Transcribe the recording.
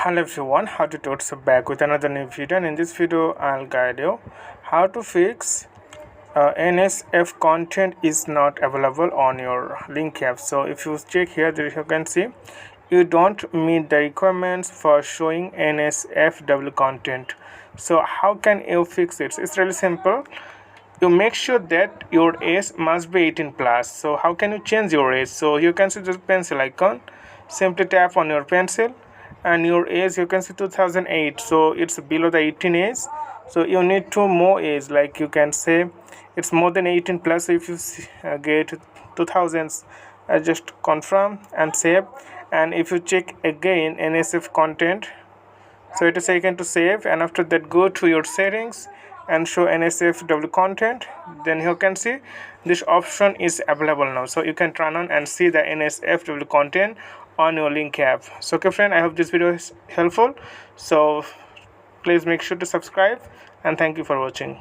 Hello everyone, how to do it. So back with another new video, and in this video I'll guide you how to fix NSF content is not available on your Linky app. So if you check here, there you can see you don't meet the requirements for showing NSFW content. So how can you fix it? It's really simple. You make sure that your age must be 18 plus. So how can you change your age? So you can see the pencil icon, simply tap on your pencil, and your age you can see 2008, so it's below the 18 age. So you need two more age, like you can say it's more than 18 plus. So if you get 2000s, just confirm and save. And if you check again NSF content, so it is taken to save, and after that go to your settings and show NSFW content. Then you can see this option is available now, so you can turn on and see the NSFW content on your Linky app. So okay friend, I hope this video is helpful. So please make sure to subscribe, and thank you for watching.